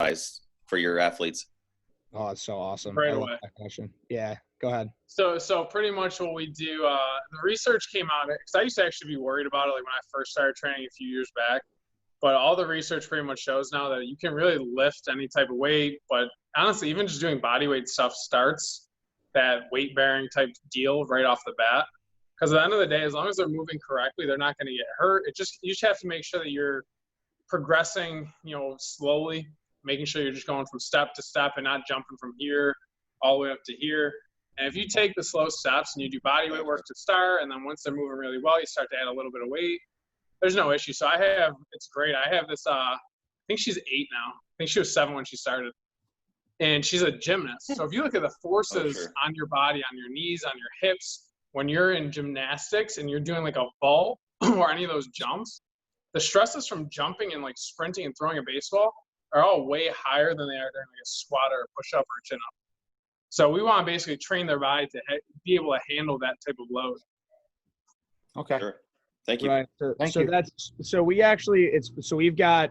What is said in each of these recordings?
exercise for your athletes? Oh, it's so awesome. Right I love away. that question. Yeah, go ahead. So pretty much what we do, the research came out, because I used to actually be worried about it like when I first started training a few years back. But all the research pretty much shows now that you can really lift any type of weight. But honestly, even just doing body weight stuff starts that weight bearing type deal right off the bat. Because at the end of the day, as long as they're moving correctly, they're not going to get hurt. You just have to make sure that you're progressing, slowly, making sure you're just going from step to step and not jumping from here all the way up to here. And if you take the slow steps and you do body weight work to start, and then once they're moving really well, you start to add a little bit of weight, there's no issue. So it's great. I have this, I think she's 8 now. I think she was 7 when she started. And she's a gymnast. So if you look at the forces on your body, on your knees, on your hips, when you're in gymnastics and you're doing like a vault or any of those jumps, the stresses from jumping and like sprinting and throwing a baseball are all way higher than they are during like a squat or a push-up or a chin-up. So we want to basically train their body to be able to handle that type of load. Okay. Sure. Thank you. Right. So we've got,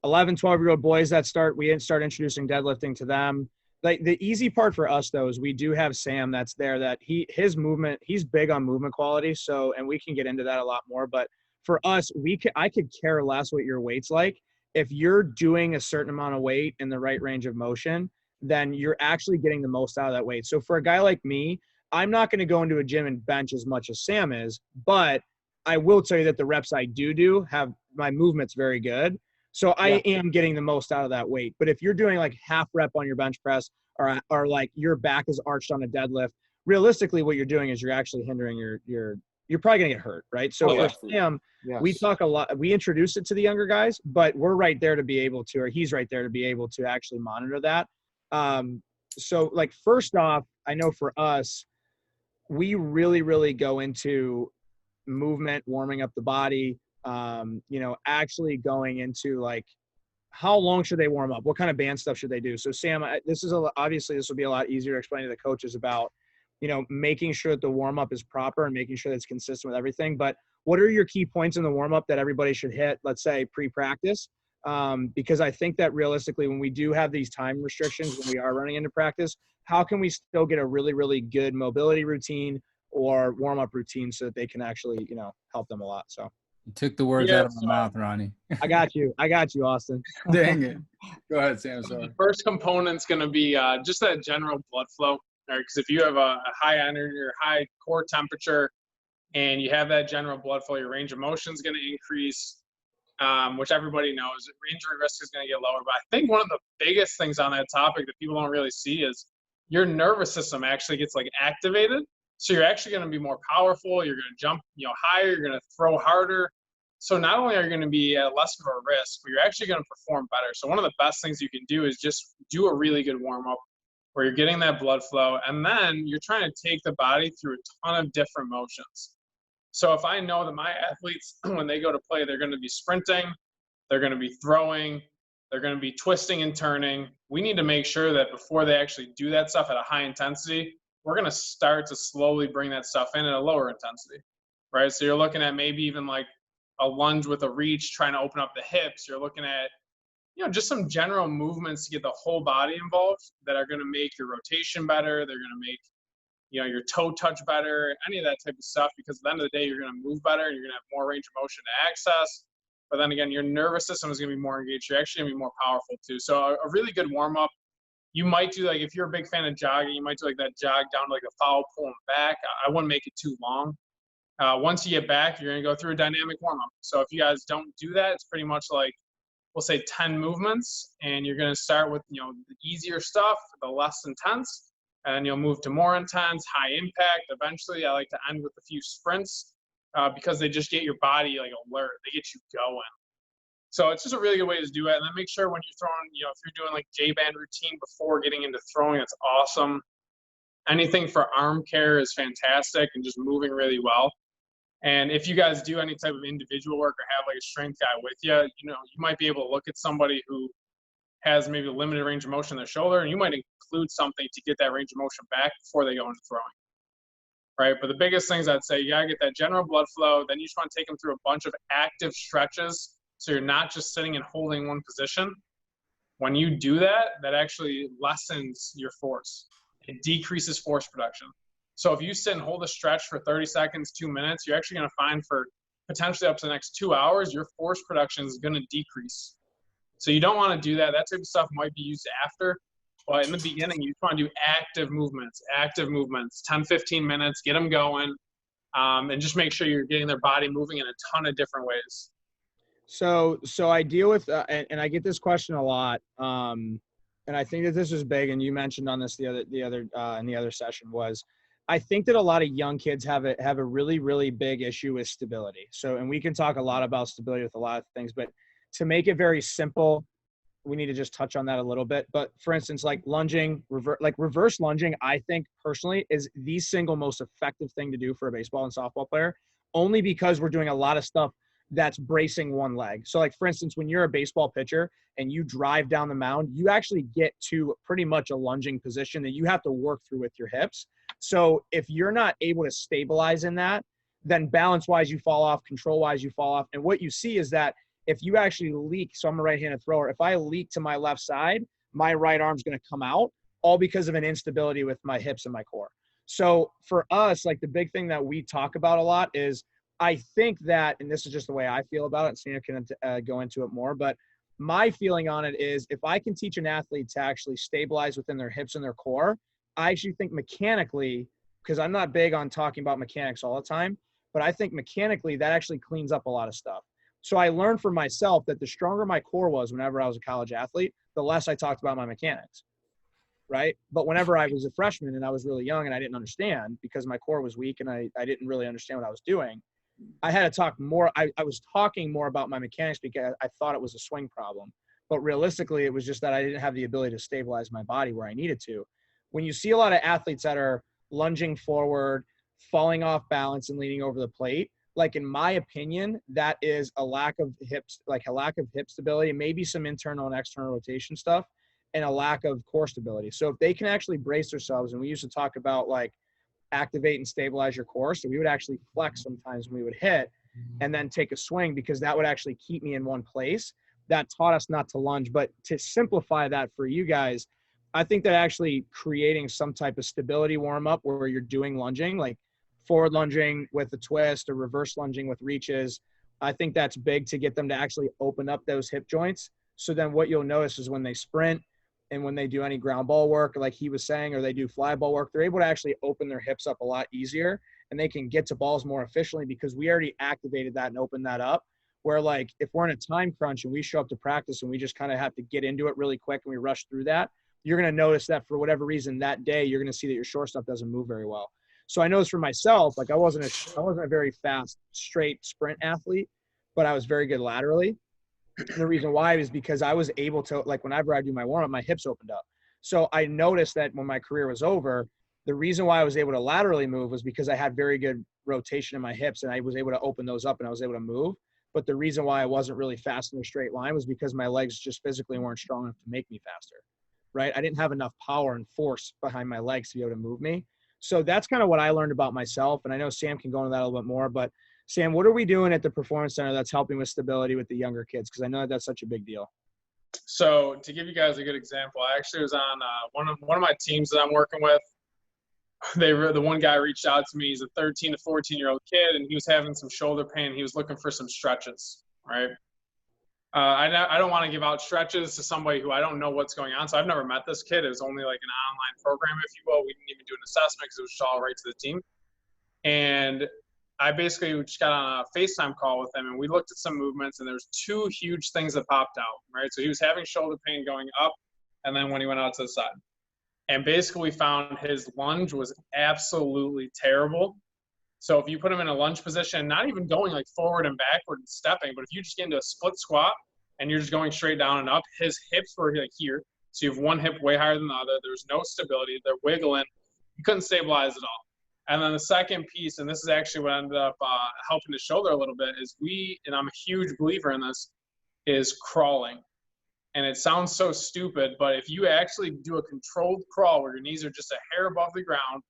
11, 12-year-old boys that we start introducing deadlifting to them. Like the easy part for us though is we do have Sam that's there, that his movement, he's big on movement quality. So, and we can get into that a lot more, but for us, I could care less what your weight's like. If you're doing a certain amount of weight in the right range of motion, then you're actually getting the most out of that weight. So for a guy like me, I'm not going to go into a gym and bench as much as Sam is, but I will tell you that the reps I do have my movement's very good. So I am getting the most out of that weight. But if you're doing like half rep on your bench press or like your back is arched on a deadlift, realistically what you're doing is you're actually hindering you're probably going to get hurt, right? So for Sam, we talk a lot, we introduce it to the younger guys, but we're right there to be able to, or he's right there to be able to actually monitor that. So like, first off, I know for us, we really, really go into movement, warming up the body, actually going into like, how long should they warm up? What kind of band stuff should they do? So Sam, obviously this will be a lot easier to explain to the coaches about, making sure that the warm up is proper and making sure that it's consistent with everything. But what are your key points in the warm up that everybody should hit, let's say pre-practice? Because I think that realistically, when we do have these time restrictions, when we are running into practice, how can we still get a really, really good mobility routine or warm-up routine so that they can actually, help them a lot? So you took the words out of my mouth, Ronnie. I got you, Austin. Dang it. Go ahead, Sam. Sorry. The first component's going to be just that general blood flow. Right? Because if you have a high energy or high core temperature and you have that general blood flow, your range of motion is going to increase. Which everybody knows, injury risk is going to get lower. But I think one of the biggest things on that topic that people don't really see is your nervous system actually gets like activated. So you're actually going to be more powerful. You're going to jump, higher. You're going to throw harder. So not only are you going to be at less of a risk, but you're actually going to perform better. So one of the best things you can do is just do a really good warm up where you're getting that blood flow, and then you're trying to take the body through a ton of different motions. So if I know that my athletes, when they go to play, they're going to be sprinting, they're going to be throwing, they're going to be twisting and turning, we need to make sure that before they actually do that stuff at a high intensity, we're going to start to slowly bring that stuff in at a lower intensity, right? So you're looking at maybe even like a lunge with a reach, trying to open up the hips. You're looking at, just some general movements to get the whole body involved that are going to make your rotation better. They're going to make your toe touch better, any of that type of stuff, because at the end of the day, you're going to move better and you're going to have more range of motion to access. But then again, your nervous system is going to be more engaged. You're actually going to be more powerful too. So a really good warm up, you might do like, if you're a big fan of jogging, you might do like that jog down to like a foul pulling back. I wouldn't make it too long. Once you get back, you're going to go through a dynamic warm up. So if you guys don't do that, it's pretty much like, we'll say 10 movements, and you're going to start with, the easier stuff, the less intense. And then you'll move to more intense, high impact. Eventually, I like to end with a few sprints because they just get your body like alert. They get you going. So it's just a really good way to do it. And then make sure when you're throwing, if you're doing like J-band routine before getting into throwing, it's awesome. Anything for arm care is fantastic and just moving really well. And if you guys do any type of individual work or have like a strength guy with you, you might be able to look at somebody who has maybe a limited range of motion in their shoulder, and you might include something to get that range of motion back before they go into throwing, right? But the biggest things I'd say, you gotta get that general blood flow. Then you just want to take them through a bunch of active stretches, so you're not just sitting and holding one position. When you do that, that actually lessens your force. It decreases force production. So if you sit and hold a stretch for 30 seconds, 2 minutes, you're actually going to find for potentially up to the next 2 hours, your force production is going to decrease. So you don't want to do that. That type of stuff might be used after. But in the beginning, you just want to do active movements, 10, 15 minutes, get them going, and just make sure you're getting their body moving in a ton of different ways. So I deal with, and I get this question a lot. And I think that this is big. And you mentioned on this in the other session was, I think that a lot of young kids have a really, really big issue with stability. So, and we can talk a lot about stability with a lot of things, but to make it very simple, we need to just touch on that a little bit. But for instance, like lunging, reverse lunging, I think personally is the single most effective thing to do for a baseball and softball player, only because we're doing a lot of stuff that's bracing one leg. So like, for instance, when you're a baseball pitcher and you drive down the mound, you actually get to pretty much a lunging position that you have to work through with your hips. So if you're not able to stabilize in that, then balance-wise you fall off, control-wise you fall off. And what you see is that if you actually leak, so I'm a right-handed thrower, if I leak to my left side, my right arm's going to come out, all because of an instability with my hips and my core. So for us, like the big thing that we talk about a lot is, I think that, and this is just the way I feel about it, Sam can go into it more, but my feeling on it is if I can teach an athlete to actually stabilize within their hips and their core, I actually think mechanically, because I'm not big on talking about mechanics all the time, but I think mechanically that actually cleans up a lot of stuff. So I learned for myself that the stronger my core was whenever I was a college athlete, the less I talked about my mechanics, right? But whenever I was a freshman and I was really young and I didn't understand because my core was weak and I didn't really understand what I was doing, I had to talk more. I was talking more about my mechanics because I thought it was a swing problem. But realistically, it was just that I didn't have the ability to stabilize my body where I needed to. When you see a lot of athletes that are lunging forward, falling off balance and leaning over the plate, like in my opinion, that is a lack of hips, like a lack of hip stability, maybe some internal and external rotation stuff, and a lack of core stability. So if they can actually brace themselves, and we used to talk about like activate and stabilize your core. So we would actually flex sometimes when we would hit and then take a swing because that would actually keep me in one place. That taught us not to lunge. But to simplify that for you guys, I think that actually creating some type of stability warm up where you're doing lunging, like forward lunging with a twist or reverse lunging with reaches, I think that's big to get them to actually open up those hip joints. So then what you'll notice is when they sprint and when they do any ground ball work, like he was saying, or they do fly ball work, they're able to actually open their hips up a lot easier and they can get to balls more efficiently because we already activated that and opened that up. Where like if we're in a time crunch and we show up to practice and we just kind of have to get into it really quick and we rush through that, you're going to notice that for whatever reason that day, you're going to see that your shortstop doesn't move very well. So I noticed for myself, like I wasn't a very fast, straight sprint athlete, but I was very good laterally. The reason why is because I was able to, like whenever I do my warm-up, my hips opened up. So I noticed that when my career was over, the reason why I was able to laterally move was because I had very good rotation in my hips and I was able to open those up and I was able to move. But the reason why I wasn't really fast in a straight line was because my legs just physically weren't strong enough to make me faster, right? I didn't have enough power and force behind my legs to be able to move me. So that's kind of what I learned about myself. And I know Sam can go into that a little bit more, but Sam, what are we doing at the Performance Center that's helping with stability with the younger kids? Because I know that's such a big deal. So to give you guys a good example, I actually was on one of my teams that I'm working with. The one guy reached out to me. He's a 13 to 14-year-old kid, and he was having some shoulder pain. He was looking for some stretches, right? I don't want to give out stretches to somebody who I don't know what's going on. So I've never met this kid. It was only like an online program, if you will. We didn't even do an assessment because it was all right to the team. And I basically just got on a FaceTime call with him, and we looked at some movements, and there's two huge things that popped out, right? So he was having shoulder pain going up, and then when he went out to the side. And basically we found his lunge was absolutely terrible. So if you put him in a lunge position, not even going like forward and backward and stepping, but if you just get into a split squat and you're just going straight down and up, his hips were like here. So you have one hip way higher than the other. There's no stability. They're wiggling. You couldn't stabilize at all. And then the second piece, and this is actually what ended up helping his shoulder a little bit, is and I'm a huge believer in this, is crawling. And it sounds so stupid, but if you actually do a controlled crawl where your knees are just a hair above the ground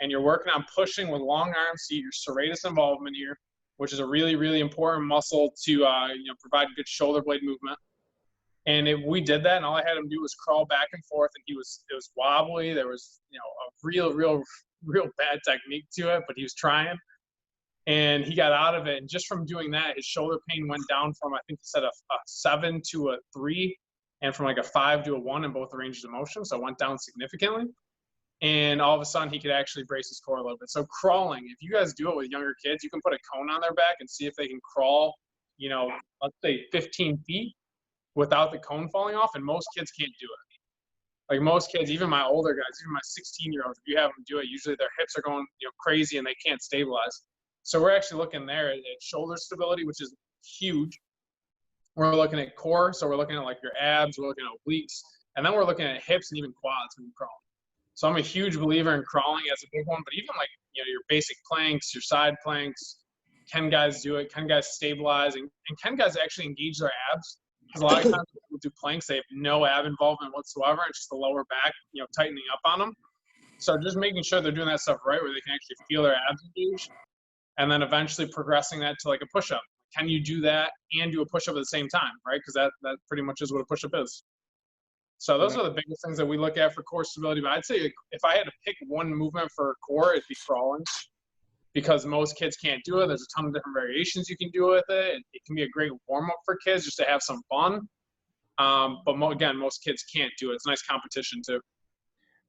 and you're working on pushing with long arms, see your serratus involvement here, which is a really, really important muscle to provide good shoulder blade movement. And we did that, and all I had him do was crawl back and forth, and it was wobbly. There was, a real bad technique to it, but he was trying. And he got out of it. And just from doing that, his shoulder pain went down from, I think he said a 7 to a 3, and from like a 5 to a 1 in both the ranges of motion. So it went down significantly. And all of a sudden, he could actually brace his core a little bit. So crawling, if you guys do it with younger kids, you can put a cone on their back and see if they can crawl, let's say 15 feet without the cone falling off. And most kids can't do it. Like most kids, even my older guys, even my 16-year-olds, if you have them do it, usually their hips are going, crazy and they can't stabilize. So we're actually looking there at shoulder stability, which is huge. We're looking at core, so we're looking at like your abs, we're looking at obliques, and then we're looking at hips and even quads when you crawl. So I'm a huge believer in crawling as a big one, but even like your basic planks, your side planks, can guys do it? Can guys stabilize? And can guys actually engage their abs? Because a lot of times when people do planks, they have no ab involvement whatsoever. It's just the lower back, tightening up on them. So just making sure they're doing that stuff right, where they can actually feel their abs engaged. And then eventually progressing that to like a push-up. Can you do that and do a push-up at the same time, right? Because that pretty much is what a push-up is. So those are the biggest things that we look at for core stability. But I'd say if I had to pick one movement for core, it'd be crawling, because most kids can't do it. There's a ton of different variations you can do with it. It can be a great warm-up for kids just to have some fun. But again, most kids can't do it. It's a nice competition too.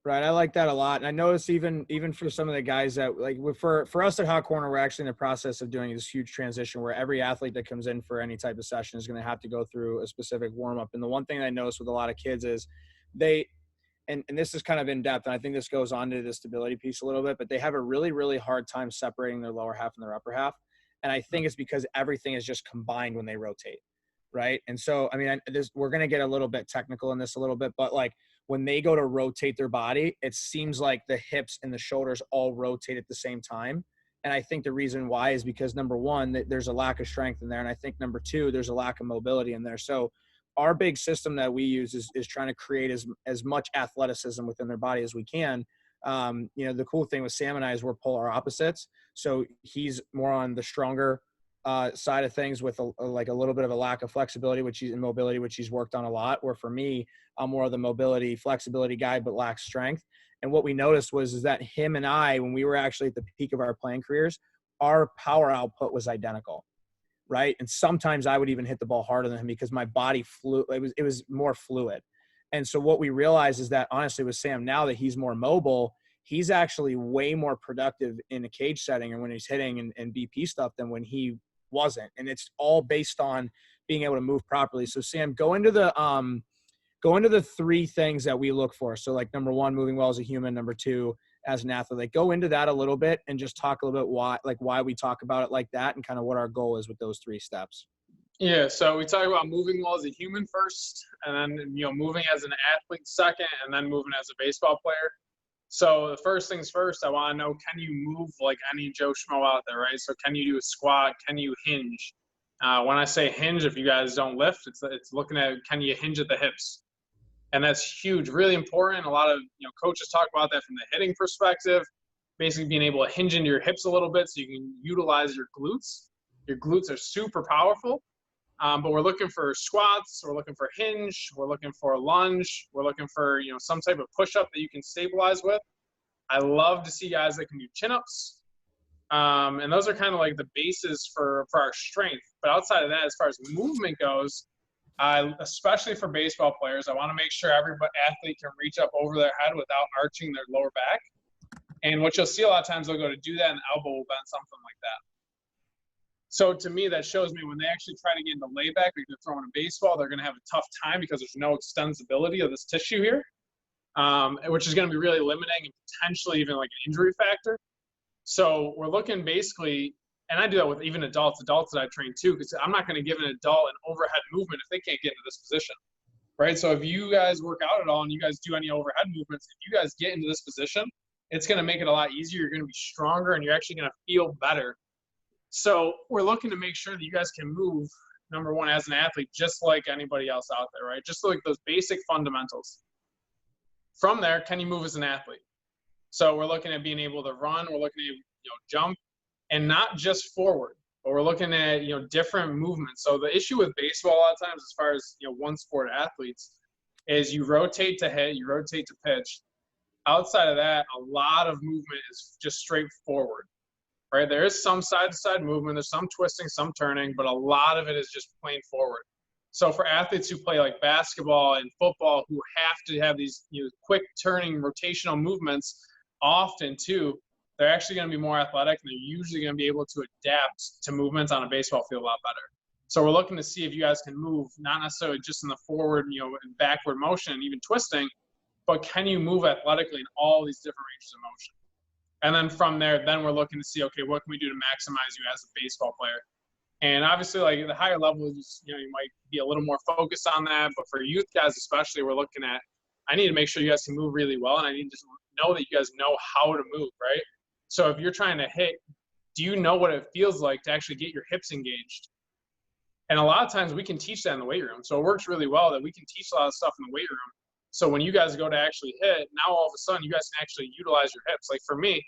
Right. I like that a lot. And I notice even for some of the guys that like for us at Hot Corner, we're actually in the process of doing this huge transition where every athlete that comes in for any type of session is going to have to go through a specific warm up. And the one thing I notice with a lot of kids is and this is kind of in depth, and I think this goes on to the stability piece a little bit, but they have a really, really hard time separating their lower half and their upper half. And I think it's because everything is just combined when they rotate. Right. And so, I mean, we're going to get a little bit technical in this a little bit, but like, when they go to rotate their body, it seems like the hips and the shoulders all rotate at the same time. And I think the reason why is because number one, there's a lack of strength in there. And I think number two, there's a lack of mobility in there. So our big system that we use is trying to create as much athleticism within their body as we can. The cool thing with Sam and I is we're polar opposites. So he's more on the stronger side of things with a little bit of a lack of flexibility, and mobility, which he's worked on a lot. Where for me, I'm more of the mobility, flexibility guy, but lacks strength. And what we noticed is that him and I, when we were actually at the peak of our playing careers, our power output was identical, right? And sometimes I would even hit the ball harder than him because my body flew. It was more fluid. And so what we realized is that honestly with Sam, now that he's more mobile, he's actually way more productive in a cage setting or when he's hitting and BP stuff than when he wasn't. And it's all based on being able to move properly. So Sam, go into the three things that we look for. So like number one, moving well as a human. Number two, as an athlete. Like go into that a little bit and just talk a little bit why we talk about it like that and kind of what our goal is with those three steps. Yeah, so we talk about moving well as a human first, and then moving as an athlete second, and then moving as a baseball player. So the first things first, I want to know, can you move like any Joe Schmo out there, right? So can you do a squat? Can you hinge? When I say hinge, if you guys don't lift, it's looking at, can you hinge at the hips? And that's huge, really important. A lot of coaches talk about that from the hitting perspective, basically being able to hinge into your hips a little bit so you can utilize your glutes. Your glutes are super powerful. But we're looking for squats, we're looking for hinge, we're looking for a lunge, we're looking for some type of push-up that you can stabilize with. I love to see guys that can do chin-ups. And those are kind of like the bases for our strength. But outside of that, as far as movement goes, especially for baseball players, I want to make sure every athlete can reach up over their head without arching their lower back. And what you'll see a lot of times, they'll go to do that and the elbow will bend, something like that. So to me, that shows me when they actually try to get into layback, like they're throwing a baseball, they're going to have a tough time because there's no extensibility of this tissue here, which is going to be really limiting and potentially even like an injury factor. So we're looking basically, and I do that with even adults that I train too, because I'm not going to give an adult an overhead movement if they can't get into this position, right? So if you guys work out at all and you guys do any overhead movements, if you guys get into this position, it's going to make it a lot easier. You're going to be stronger and you're actually going to feel better. So we're looking to make sure that you guys can move, number one, as an athlete, just like anybody else out there, right? Just like those basic fundamentals. From there, can you move as an athlete? So we're looking at being able to run. We're looking at jump, and not just forward. but we're looking at, different movements. So the issue with baseball a lot of times, as far as, one sport athletes, is you rotate to hit, you rotate to pitch. Outside of that, a lot of movement is just straightforward, right? There is some side-to-side movement, there's some twisting, some turning, but a lot of it is just plain forward. So for athletes who play like basketball and football, who have to have these quick turning rotational movements often too, they're actually going to be more athletic, and they're usually going to be able to adapt to movements on a baseball field a lot better. So we're looking to see if you guys can move, not necessarily just in the forward, and backward motion, even twisting, but can you move athletically in all these different ranges of motion? And then from there, then we're looking to see, okay, what can we do to maximize you as a baseball player? And obviously, like at the higher levels, you might be a little more focused on that. But for youth guys especially, we're looking at, I need to make sure you guys can move really well, and I need to know that you guys know how to move, right? So if you're trying to hit, do you know what it feels like to actually get your hips engaged? And a lot of times we can teach that in the weight room. So it works really well that we can teach a lot of stuff in the weight room. So when you guys go to actually hit, now all of a sudden you guys can actually utilize your hips. Like for me,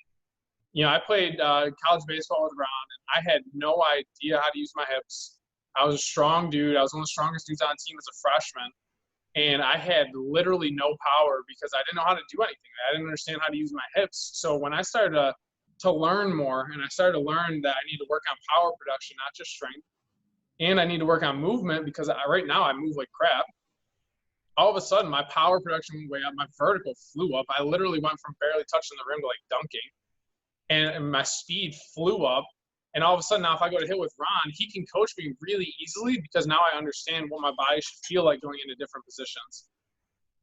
I played college baseball with Ron, and I had no idea how to use my hips. I was a strong dude. I was one of the strongest dudes on the team as a freshman. And I had literally no power because I didn't know how to do anything. I didn't understand how to use my hips. So when I started to learn more, and I started to learn that I need to work on power production, not just strength, and I need to work on movement because right now I move like crap. All of a sudden, my power production went way up. My vertical flew up. I literally went from barely touching the rim to like dunking. And my speed flew up. And all of a sudden now, if I go to hit with Ron, he can coach me really easily because now I understand what my body should feel like going into different positions.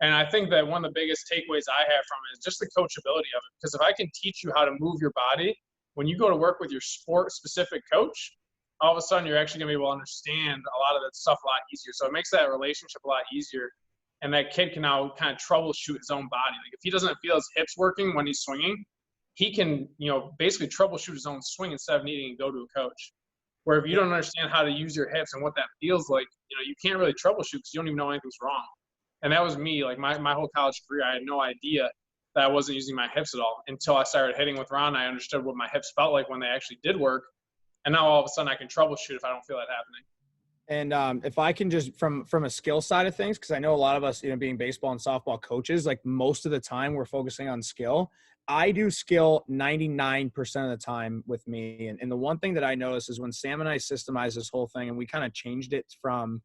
And I think that one of the biggest takeaways I have from it is just the coachability of it. Because if I can teach you how to move your body, when you go to work with your sport-specific coach, all of a sudden you're actually going to be able to understand a lot of that stuff a lot easier. So it makes that relationship a lot easier. And that kid can now kind of troubleshoot his own body. Like if he doesn't feel his hips working when he's swinging, he can, basically troubleshoot his own swing instead of needing to go to a coach. Where if you don't understand how to use your hips and what that feels like, you can't really troubleshoot because you don't even know anything's wrong. And that was me. Like my whole college career, I had no idea that I wasn't using my hips at all until I started hitting with Ron. I understood what my hips felt like when they actually did work. And now all of a sudden I can troubleshoot if I don't feel that happening. And if I can just from a skill side of things, because I know a lot of us, being baseball and softball coaches, like most of the time we're focusing on skill. I do skill 99% of the time with me. And the one thing that I noticed is when Sam and I systemized this whole thing and we kind of changed it from,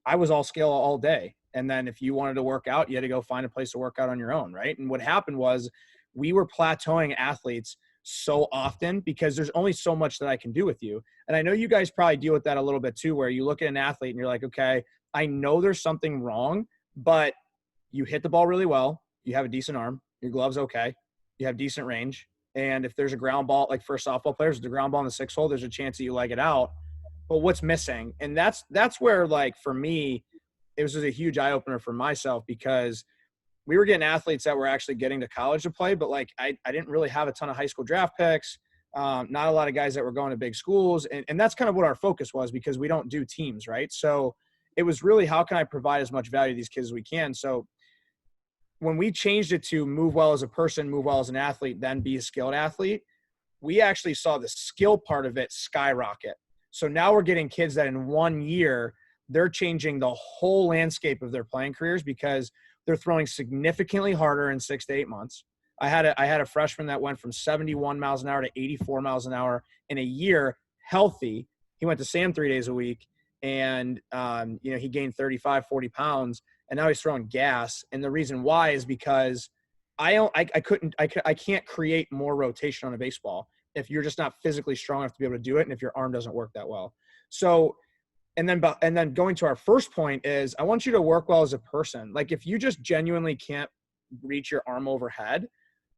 I was all skill all day. And then if you wanted to work out, you had to go find a place to work out on your own, right? And what happened was we were plateauing athletes so often because there's only so much that I can do with you. And I know you guys probably deal with that a little bit too, where you look at an athlete and you're like, okay, I know there's something wrong, but you hit the ball really well. You have a decent arm. Your glove's okay. You have decent range. And if there's a ground ball, like for softball players, the ground ball in the 6 hole, there's a chance that you leg it out. But what's missing? And that's where, like, for me, it was just a huge eye opener for myself because we were getting athletes that were actually getting to college to play, but like I didn't really have a ton of high school draft picks. Not a lot of guys that were going to big schools. And that's kind of what our focus was because we don't do teams, right? So it was really, how can I provide as much value to these kids as we can? So when we changed it to move well as a person, move well as an athlete, then be a skilled athlete, we actually saw the skill part of it skyrocket. So now we're getting kids that in 1 year, they're changing the whole landscape of their playing careers because they're throwing significantly harder in 6 to 8 months. I had a freshman that went from 71 miles an hour to 84 miles an hour in a year, healthy. He went to Sam 3 days a week, and he gained 35, 40 pounds, and now he's throwing gas. And the reason why is because I can't create more rotation on a baseball if you're just not physically strong enough to be able to do it, and if your arm doesn't work that well. So, and then going to our first point is, I want you to work well as a person. Like if you just genuinely can't reach your arm overhead,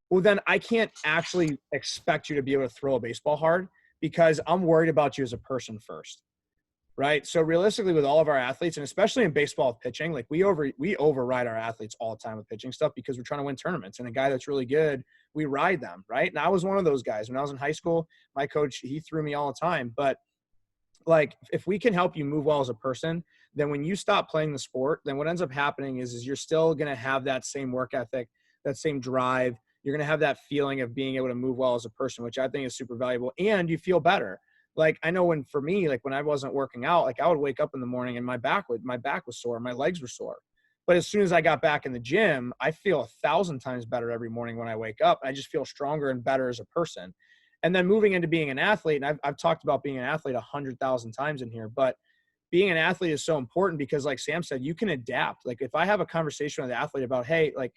well, then I can't actually expect you to be able to throw a baseball hard because I'm worried about you as a person first, right? So realistically with all of our athletes, and especially in baseball with pitching, like we override our athletes all the time with pitching stuff because we're trying to win tournaments, and a guy that's really good, we ride them, right? And I was one of those guys. When I was in high school, my coach, he threw me all the time. But like if we can help you move well as a person, then when you stop playing the sport, then what ends up happening is you're still going to have that same work ethic, that same drive. You're going to have that feeling of being able to move well as a person, which I think is super valuable, and you feel better. Like, I know for me, like when I wasn't working out, like I would wake up in the morning and my back was sore, my legs were sore. But as soon as I got back in the gym, I feel 1,000 times better every morning when I wake up. I just feel stronger and better as a person. And then moving into being an athlete, and I've talked about being an athlete 100,000 times in here, but being an athlete is so important because, like Sam said, you can adapt. Like if I have a conversation with an athlete about, hey, like,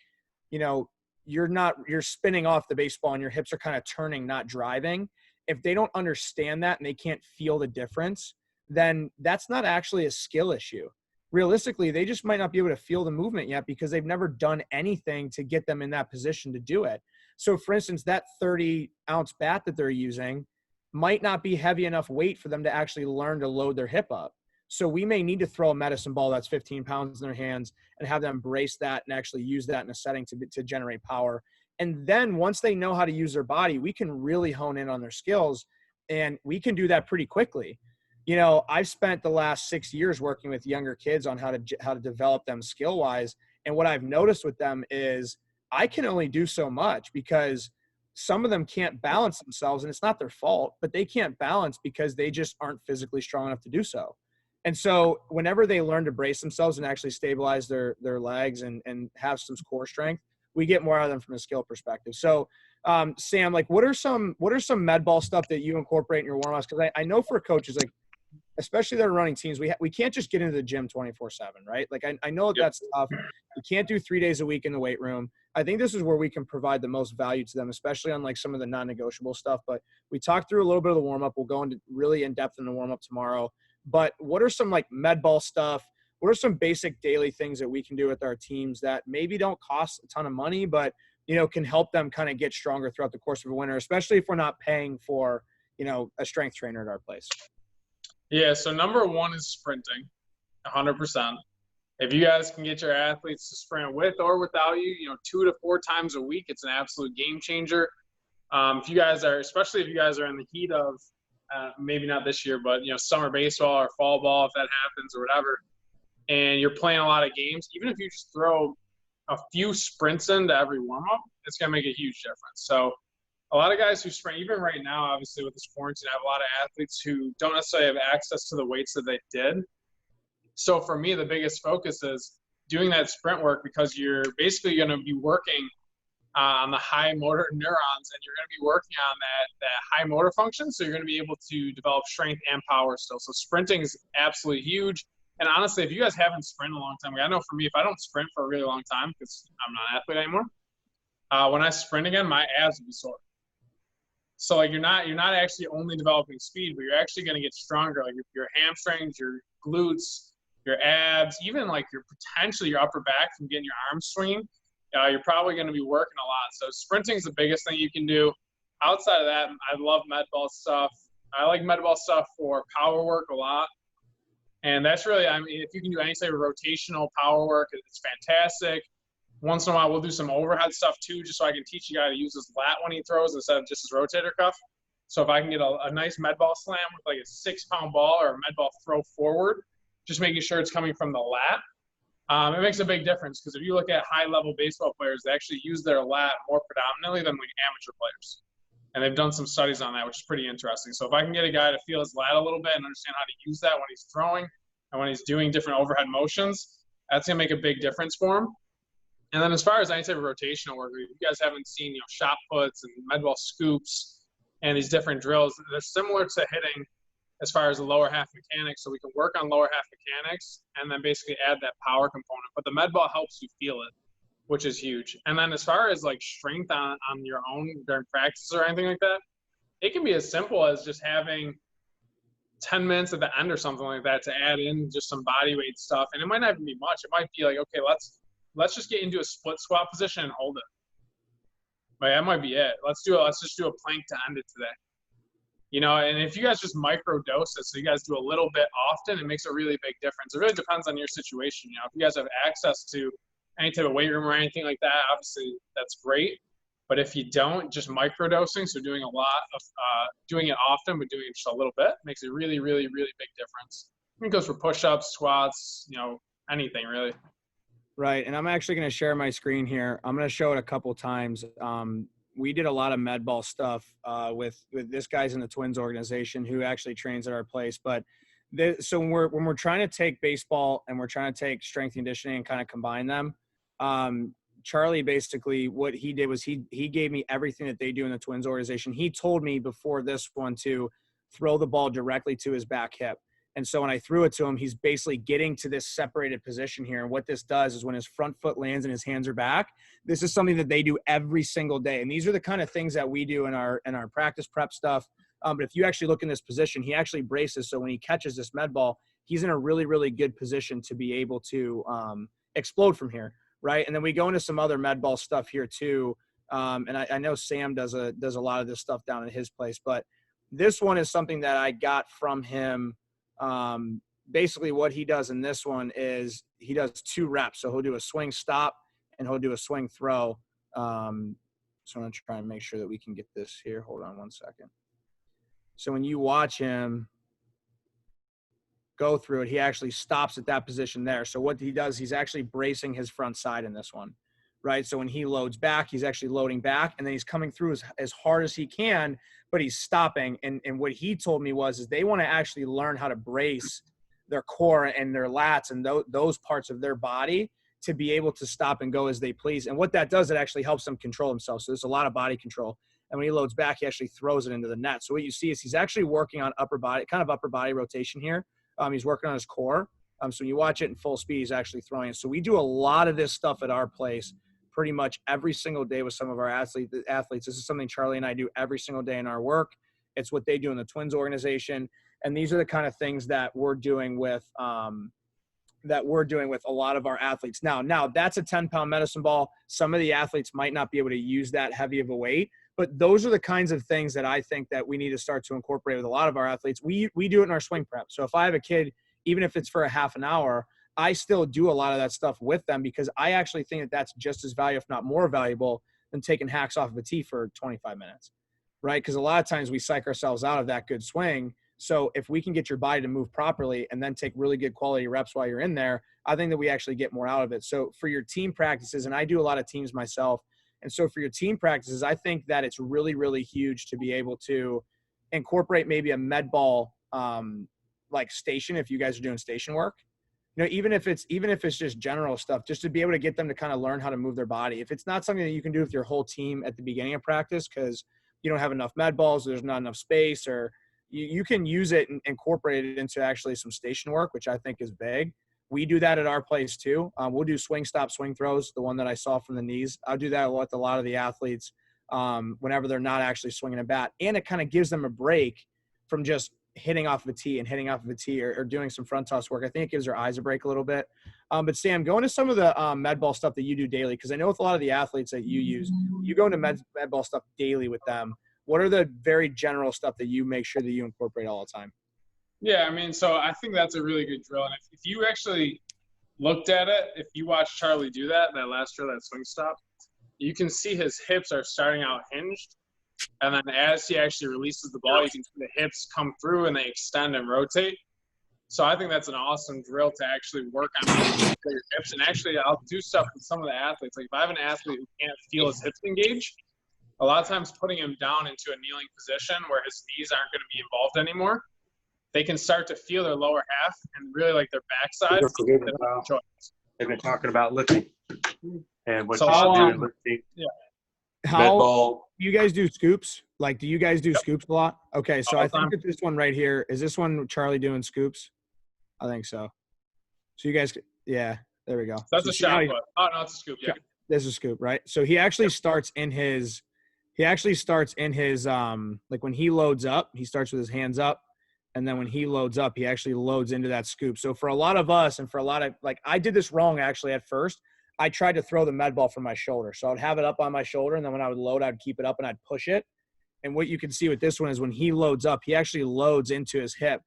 you know, you're spinning off the baseball and your hips are kind of turning, not driving. If they don't understand that and they can't feel the difference, then that's not actually a skill issue. Realistically, they just might not be able to feel the movement yet because they've never done anything to get them in that position to do it. So for instance, that 30-ounce bat that they're using might not be heavy enough weight for them to actually learn to load their hip up. So we may need to throw a medicine ball that's 15 pounds in their hands and have them brace that and actually use that in a setting to generate power. And then once they know how to use their body, we can really hone in on their skills, and we can do that pretty quickly. You know, I've spent the last 6 years working with younger kids on how to develop them skill wise. And what I've noticed with them is I can only do so much because some of them can't balance themselves, and it's not their fault, but they can't balance because they just aren't physically strong enough to do so. And so whenever they learn to brace themselves and actually stabilize their legs and have some core strength, we get more out of them from a skill perspective. So Sam, like what are some med ball stuff that you incorporate in your warm-ups? Because I know for coaches, like especially that are running teams, we can't just get into the gym 24/7, right? Like I know that's tough. You can't do 3 days a week in the weight room. I think this is where we can provide the most value to them, especially on like some of the non-negotiable stuff. But we talked through a little bit of the warm-up. We'll go into really in depth in the warm-up tomorrow. But what are some like med ball stuff? What are some basic daily things that we can do with our teams that maybe don't cost a ton of money, but, you know, can help them kind of get stronger throughout the course of a winter, especially if we're not paying for, you know, a strength trainer at our place? Yeah, so number one is sprinting, 100%. If you guys can get your athletes to sprint with or without you, you know, 2 to 4 times a week, it's an absolute game changer. If you guys are, especially if you guys are in the heat of, maybe not this year, but, you know, summer baseball or fall ball, if that happens or whatever, and you're playing a lot of games, even if you just throw a few sprints into every warm-up, it's going to make a huge difference. So a lot of guys who sprint, even right now, obviously with this quarantine, I have a lot of athletes who don't necessarily have access to the weights that they did. So for me, the biggest focus is doing that sprint work because you're basically going to be working on the high motor neurons, and you're going to be working on that high motor function. So you're going to be able to develop strength and power still. So sprinting is absolutely huge. And honestly, if you guys haven't sprinted a long time, I know for me, if I don't sprint for a really long time, because I'm not an athlete anymore, when I sprint again, my abs will be sore. So like you're not actually only developing speed, but you're actually going to get stronger. Like your hamstrings, your glutes, your abs, even like potentially your upper back from getting your arms swinging. You're probably going to be working a lot. So sprinting is the biggest thing you can do. Outside of that, I love med ball stuff. I like med ball stuff for power work a lot. And that's really, I mean, if you can do any type of rotational power work, it's fantastic. Once in a while, we'll do some overhead stuff too, just so I can teach you guy to use his lat when he throws instead of just his rotator cuff. So if I can get a nice med ball slam with like a 6-pound ball or a med ball throw forward, just making sure it's coming from the lat, it makes a big difference. Because if you look at high-level baseball players, they actually use their lat more predominantly than like amateur players. And they've done some studies on that, which is pretty interesting. So if I can get a guy to feel his lat a little bit and understand how to use that when he's throwing and when he's doing different overhead motions, that's going to make a big difference for him. And then as far as any type of rotational work, if you guys haven't seen, you know, shot puts and med ball scoops and these different drills, they're similar to hitting as far as the lower half mechanics. So we can work on lower half mechanics and then basically add that power component. But the med ball helps you feel it, which is huge. And then as far as like strength on your own during practice or anything like that, it can be as simple as just having 10 minutes at the end or something like that to add in just some body weight stuff. And it might not even be much. It might be like, okay, let's just get into a split squat position and hold it. But that might be it. Let's just do a plank to end it today. You know, and if you guys just micro dose it, so you guys do a little bit often, it makes a really big difference. It really depends on your situation. You know, if you guys have access to any type of weight room or anything like that, obviously that's great. But if you don't, just microdosing, so doing a lot of doing it often, but doing it just a little bit, makes a really, really, really big difference. It goes for push-ups, squats, you know, anything really. Right, and I'm actually going to share my screen here. I'm going to show it a couple times. we did a lot of med ball stuff with this guy's in the Twins organization who actually trains at our place. But so when we're trying to take baseball and we're trying to take strength and conditioning and kind of combine them, Charlie basically what he did was he gave me everything that they do in the Twins organization. He told me before this one to throw the ball directly to his back hip. And so when I threw it to him, he's basically getting to this separated position here. And what this does is when his front foot lands and his hands are back, this is something that they do every single day. And these are the kind of things that we do in our practice prep stuff. But if you actually look in this position, he actually braces. So when he catches this med ball, he's in a really, really good position to be able to explode from here, right? And then we go into some other med ball stuff here too. And I know Sam does a lot of this stuff down at his place, but this one is something that I got from him. Basically what he does in this one is he does 2 reps. So he'll do a swing stop and he'll do a swing throw. So I'm going to try and make sure that we can get this here. Hold on one second. So when you watch him go through it, he actually stops at that position there. So what he does, he's actually bracing his front side in this one, right? So when he loads back, he's actually loading back and then he's coming through as hard as he can, but he's stopping. And what he told me is they want to actually learn how to brace their core and their lats and those parts of their body to be able to stop and go as they please. And what that does, it actually helps them control themselves. So there's a lot of body control. And when he loads back, he actually throws it into the net. So what you see is he's actually working on upper body rotation here. He's working on his core. So when you watch it in full speed, he's actually throwing it. So we do a lot of this stuff at our place pretty much every single day with some of our athletes. This is something Charlie and I do every single day in our work. It's what they do in the Twins organization. And these are the kind of things that we're doing with a lot of our athletes. Now that's a 10-pound medicine ball. Some of the athletes might not be able to use that heavy of a weight, but those are the kinds of things that I think that we need to start to incorporate with a lot of our athletes. We do it in our swing prep. So if I have a kid, even if it's for a half an hour, I still do a lot of that stuff with them because I actually think that that's just as valuable, if not more valuable, than taking hacks off of a tee for 25 minutes, right? Because a lot of times we psych ourselves out of that good swing. So if we can get your body to move properly and then take really good quality reps while you're in there, I think that we actually get more out of it. So for your team practices, and I do a lot of teams myself, and so for your team practices, I think that it's really, really huge to be able to incorporate maybe a med ball like station if you guys are doing station work. You know, even if it's just general stuff, just to be able to get them to kind of learn how to move their body. If it's not something that you can do with your whole team at the beginning of practice because you don't have enough med balls, there's not enough space, or you can use it and incorporate it into actually some station work, which I think is big. We do that at our place too. We'll do swing stop, swing throws, the one that I saw from the knees. I'll do that with a lot of the athletes whenever they're not actually swinging a bat. And it kind of gives them a break from just hitting off of a tee or doing some front toss work. I think it gives their eyes a break a little bit. But Sam, go into some of the med ball stuff that you do daily, because I know with a lot of the athletes that you use, you go into med ball stuff daily with them. What are the very general stuff that you make sure that you incorporate all the time? Yeah, I mean, so I think that's a really good drill. And if you actually looked at it, if you watch Charlie do that last drill, that swing stop, you can see his hips are starting out hinged. And then as he actually releases the ball, you can see the hips come through and they extend and rotate. So I think that's an awesome drill to actually work on your hips. And actually, I'll do stuff with some of the athletes. Like if I have an athlete who can't feel his hips engage, a lot of times putting him down into a kneeling position where his knees aren't going to be involved anymore, they can start to feel their lower half and really like their backside. They've been talking about lifting and what So you should do in lifting. Yeah. How you guys do scoops? Like, do you guys do scoops a lot? Okay, so I think that this one right here, is this one Charlie doing scoops? I think so. So you guys, yeah, there we go. That's so a shot put. Oh, no, it's a scoop, yeah. There's a scoop, right? So he actually starts in his, like when he loads up, he starts with his hands up. And then when he loads up, he actually loads into that scoop. So for a lot of us and for a lot of, like, I did this wrong actually at first. I tried to throw the med ball from my shoulder. So I'd have it up on my shoulder, and then when I would load, I'd keep it up and I'd push it. And what you can see with this one is when he loads up, he actually loads into his hip.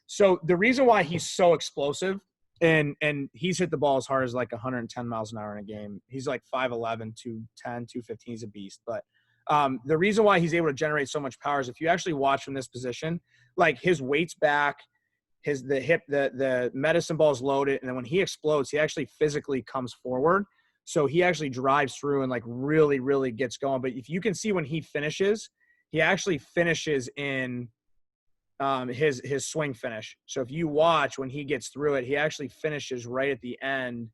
So the reason why he's so explosive, and he's hit the ball as hard as like 110 miles an hour in a game. He's like 5'11", 210, 215. He's a beast. But the reason why he's able to generate so much power is if you actually watch from this position, like his weight's back, the medicine ball is loaded, and then when he explodes, he actually physically comes forward. So he actually drives through and like really, really gets going. But if you can see when he finishes, he actually finishes in his swing finish. So if you watch when he gets through it, he actually finishes right at the end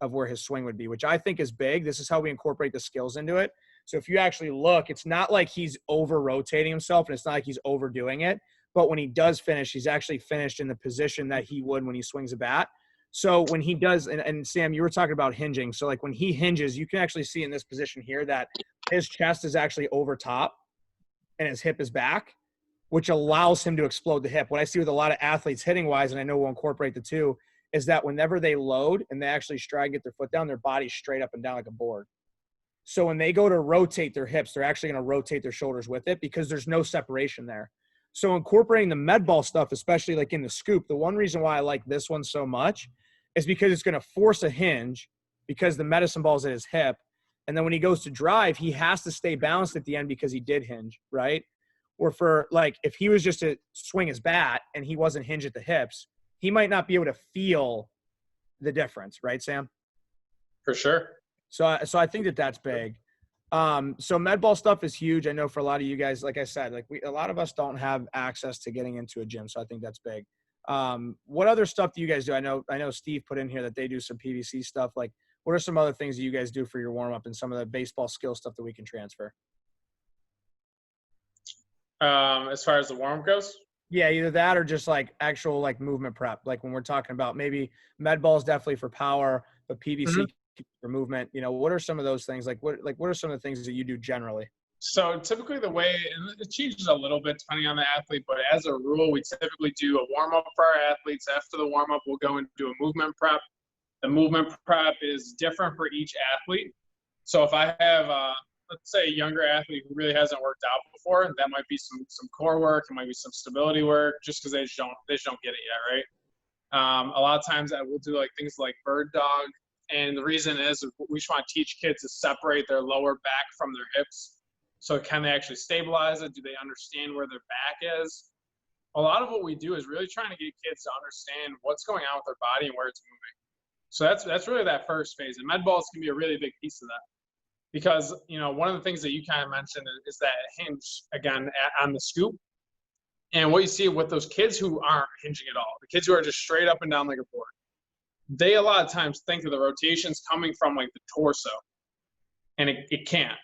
of where his swing would be, which I think is big. This is how we incorporate the skills into it. So if you actually look, it's not like he's over rotating himself and it's not like he's overdoing it. But when he does finish, he's actually finished in the position that he would when he swings a bat. So when he does, and Sam, you were talking about hinging. So like when he hinges, you can actually see in this position here that his chest is actually over top and his hip is back, which allows him to explode the hip. What I see with a lot of athletes hitting wise, and I know we'll incorporate the two, is that whenever they load and they actually stride, get their foot down, their body's straight up and down like a board. So when they go to rotate their hips, they're actually going to rotate their shoulders with it because there's no separation there. So incorporating the med ball stuff, especially like in the scoop, the one reason why I like this one so much is because it's going to force a hinge because the medicine ball is at his hip. And then when he goes to drive, he has to stay balanced at the end because he did hinge, right? Or for like, if he was just to swing his bat and he wasn't hinged at the hips, he might not be able to feel the difference, right, Sam? For sure. So I think that that's big. So med ball stuff is huge. I know for a lot of you guys, like I said, like a lot of us don't have access to getting into a gym. So I think that's big. What other stuff do you guys do? I know Steve put in here that they do some PVC stuff. Like what are some other things that you guys do for your warm up and some of the baseball skill stuff that we can transfer? As far as the warm up goes? Yeah, either that or just like actual like movement prep. Like when we're talking about maybe med ball is definitely for power, but PVC for movement. You know, what are some of those things? Like what are some of the things that you do generally? So typically the way, and it changes a little bit depending on the athlete, but as a rule, we typically do a warm up for our athletes. After the warm up, we'll go and do a movement prep. The movement prep is different for each athlete. So if I have let's say a younger athlete who really hasn't worked out before, that might be some core work, it might be some stability work, just because they just don't get it yet, right? A lot of times I will do like things like bird dog, and the reason is we just want to teach kids to separate their lower back from their hips. So can they actually stabilize it? Do they understand where their back is? A lot of what we do is really trying to get kids to understand what's going on with their body and where it's moving. So that's really that first phase, and med balls can be a really big piece of that. Because, you know, one of the things that you kind of mentioned is that hinge, again, on the scoop. And what you see with those kids who aren't hinging at all, the kids who are just straight up and down like a board, they a lot of times think of the rotations coming from like the torso. And it can't.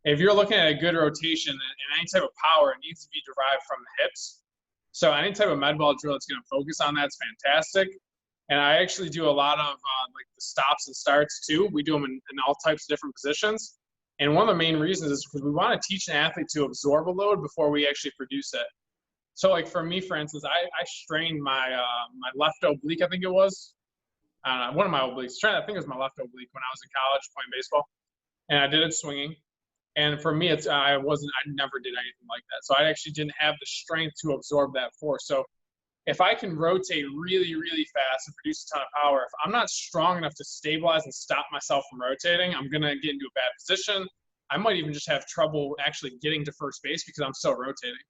If you're looking at a good rotation and any type of power, it needs to be derived from the hips. So any type of med ball drill that's going to focus on that's fantastic. And I actually do a lot of like the stops and starts too. We do them in all types of different positions. And one of the main reasons is because we want to teach an athlete to absorb a load before we actually produce it. So like for me, for instance, I strained my my left oblique, I think it was. One of my obliques. I think it was my left oblique when I was in college playing baseball. And I did it swinging. And for me, I never did anything like that. So I actually didn't have the strength to absorb that force. So if I can rotate really, really fast and produce a ton of power, if I'm not strong enough to stabilize and stop myself from rotating, I'm going to get into a bad position. I might even just have trouble actually getting to first base because I'm still rotating.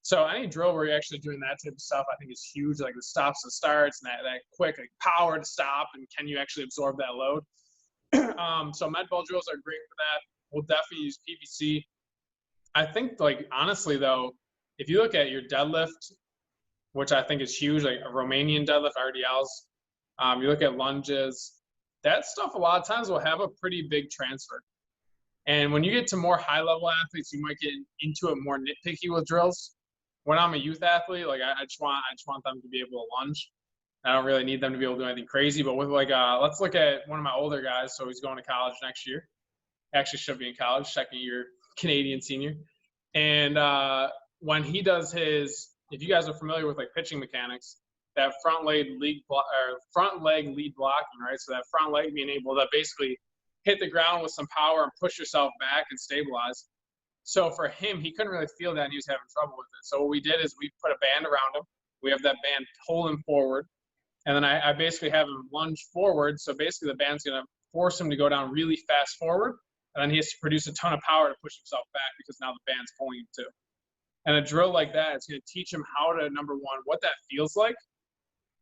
So any drill where you're actually doing that type of stuff, I think is huge, like the stops and starts and that quick like power to stop, and can you actually absorb that load? So med ball drills are great for that. We'll definitely use PVC. I think, like, honestly, though, if you look at your deadlift, which I think is huge, like a Romanian deadlift, RDLs, you look at lunges, that stuff a lot of times will have a pretty big transfer. And when you get to more high-level athletes, you might get into it more nitpicky with drills. When I'm a youth athlete, like I just want them to be able to lunge. I don't really need them to be able to do anything crazy. But with like, let's look at one of my older guys. So he's going to college next year. Actually should be in college, second year Canadian senior. And when he does his, if you guys are familiar with like pitching mechanics, that front leg lead blocking, right? So that front leg being able to basically hit the ground with some power and push yourself back and stabilize. So for him, he couldn't really feel that and he was having trouble with it. So what we did is we put a band around him. We have that band pull him forward. And then I basically have him lunge forward. So basically the band's going to force him to go down really fast forward. And then he has to produce a ton of power to push himself back because now the band's pulling him too. And a drill like that, it's going to teach him how to, number one, what that feels like.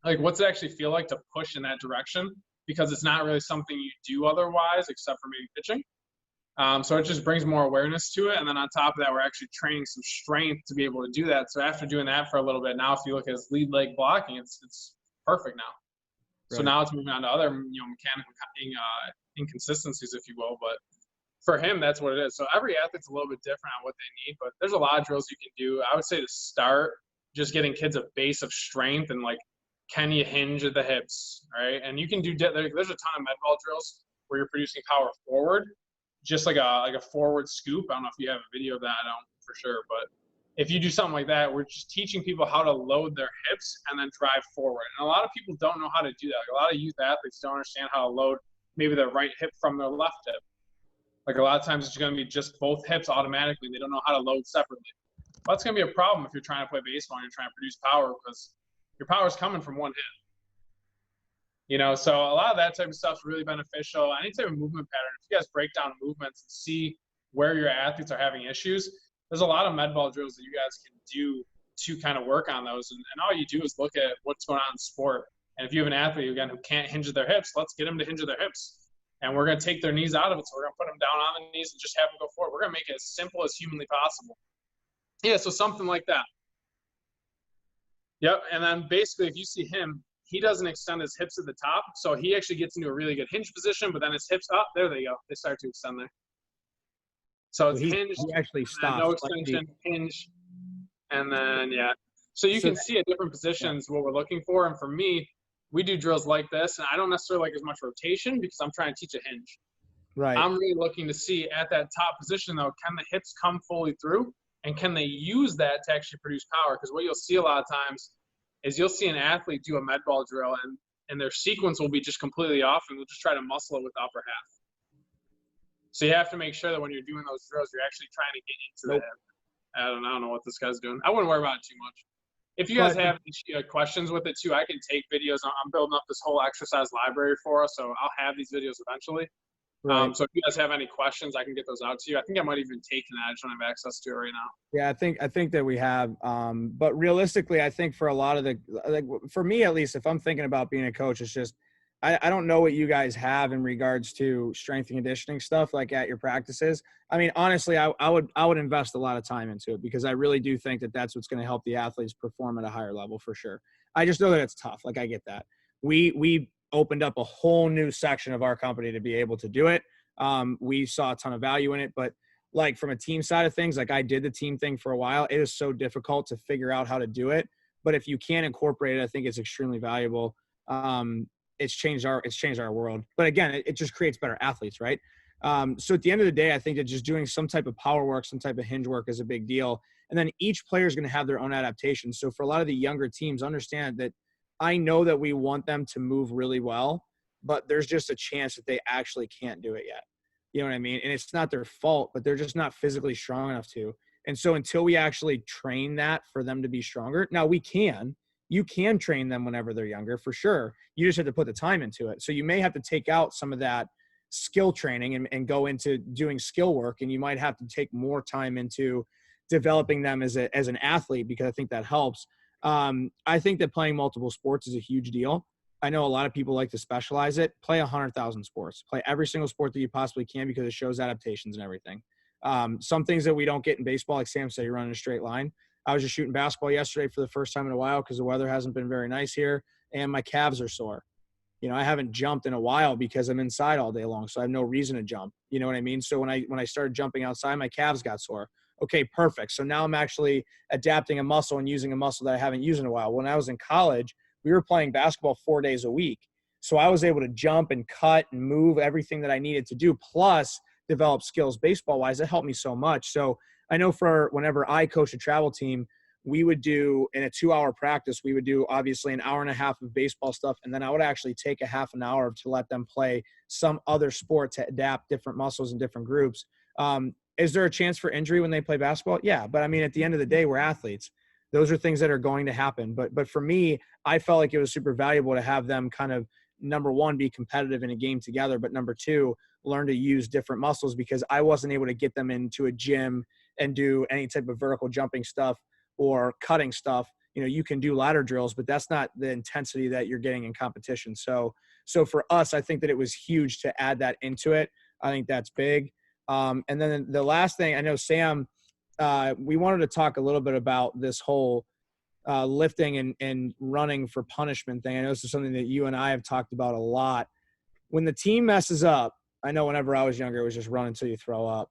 Like, what's it actually feel like to push in that direction? because it's not really something you do otherwise except for maybe pitching. So it just brings more awareness to it. And then on top of that, we're actually training some strength to be able to do that. So after doing that for a little bit, now if you look at his lead leg blocking, it's perfect now. So Right. now it's moving on to other, mechanical inconsistencies, if you will. But for him, that's what it is. So every athlete's a little bit different on what they need, but there's a lot of drills you can do. I would say to start, just getting kids a base of strength and like, can you hinge at the hips, right? And you can do, there's a ton of med ball drills where you're producing power forward, just like a forward scoop. I don't know if you have a video of that. I don't for sure, but if you do something like that, we're just teaching people how to load their hips and then drive forward. And a lot of people don't know how to do that. Like a lot of youth athletes don't understand how to load maybe their right hip from their left hip. Like a lot of times it's going to be just both hips automatically. They don't know how to load separately. Well, that's going to be a problem if you're trying to play baseball and you're trying to produce power, because your power is coming from one hip. So a lot of that type of stuff is really beneficial. Any type of movement pattern, if you guys break down movements and see where your athletes are having issues, there's a lot of med ball drills that you guys can do to kind of work on those. And all you do is look at what's going on in sport. And if you have an athlete, again, who can't hinge their hips, let's get them to hinge their hips. And we're going to take their knees out of it. So we're going to put them down on the knees and just have them go forward. We're going to make it as simple as humanly possible. Yeah, so something like that. Yep, and then basically if you see him, he doesn't extend his hips at the top. So he actually gets into a really good hinge position, but then his hips up, there they go. They start to extend there. So it's hinge, He actually stops. no extension, hinge, and then, yeah. So you can see at different positions what we're looking for. And for me, we do drills like this, and I don't necessarily like as much rotation because I'm trying to teach a hinge. Right. I'm really looking to see at that top position, though, can the hips come fully through? And can they use that to actually produce power? Because what you'll see a lot of times is you'll see an athlete do a med ball drill, and their sequence will be just completely off, and they'll just try to muscle it with the upper half. So you have to make sure that when you're doing those drills, you're actually trying to get into the hip. I don't know what this guy's doing. I wouldn't worry about it too much. If you guys have questions with it too, I can take videos. I'm building up this whole exercise library for us, so I'll have these videos eventually. Right. So if you guys have any questions, I can get those out to you. I think I might even take that. I just don't have access to it right now. Yeah, I think that we have. But realistically, I think for a lot of for me at least, if I'm thinking about being a coach, it's just I don't know what you guys have in regards to strength and conditioning stuff like at your practices. I mean, honestly, I would invest a lot of time into it because I really do think that that's what's going to help the athletes perform at a higher level for sure. I just know that it's tough. Like I get that. We opened up a whole new section of our company to be able to do it. We saw a ton of value in it, but like from a team side of things, like I did the team thing for a while. It is so difficult to figure out how to do it. But if you can incorporate it, I think it's extremely valuable. It's changed our world. But again, it just creates better athletes, right? So at the end of the day, I think that just doing some type of power work, some type of hinge work is a big deal. And then each player is going to have their own adaptation. So for a lot of the younger teams, understand that I know that we want them to move really well, but there's just a chance that they actually can't do it yet. You know what I mean? And it's not their fault, but they're just not physically strong enough to. And so until we actually train that for them to be stronger, now you can train them whenever they're younger for sure. You just have to put the time into it. So you may have to take out some of that skill training and go into doing skill work. And you might have to take more time into developing them as an athlete, because I think that helps. I think that playing multiple sports is a huge deal. I know a lot of people like to specialize it. Play 100,000 sports. Play every single sport that you possibly can because it shows adaptations and everything. Some things that we don't get in baseball, like Sam said, you run in a straight line. I was just shooting basketball yesterday for the first time in a while because the weather hasn't been very nice here, and my calves are sore. I haven't jumped in a while because I'm inside all day long, so I have no reason to jump. You know what I mean? So when I started jumping outside, my calves got sore. Okay, perfect. So now I'm actually adapting a muscle and using a muscle that I haven't used in a while. When I was in college, we were playing basketball 4 days a week. So I was able to jump and cut and move everything that I needed to do, plus develop skills baseball-wise. It helped me so much. So I know for whenever I coach a travel team, we would do in a 2-hour practice, we would do obviously an hour and a half of baseball stuff. And then I would actually take a half an hour to let them play some other sport to adapt different muscles in different groups. Is there a chance for injury when they play basketball? Yeah. But I mean, at the end of the day, we're athletes. Those are things that are going to happen. But for me, I felt like it was super valuable to have them kind of, number one, be competitive in a game together. But number two, learn to use different muscles, because I wasn't able to get them into a gym and do any type of vertical jumping stuff or cutting stuff. You can do ladder drills, but that's not the intensity that you're getting in competition. So So for us, I think that it was huge to add that into it. I think that's big. And then the last thing, I know Sam, we wanted to talk a little bit about this whole lifting and running for punishment thing. I know this is something that you and I have talked about a lot. When the team messes up, I know whenever I was younger, it was just run until you throw up.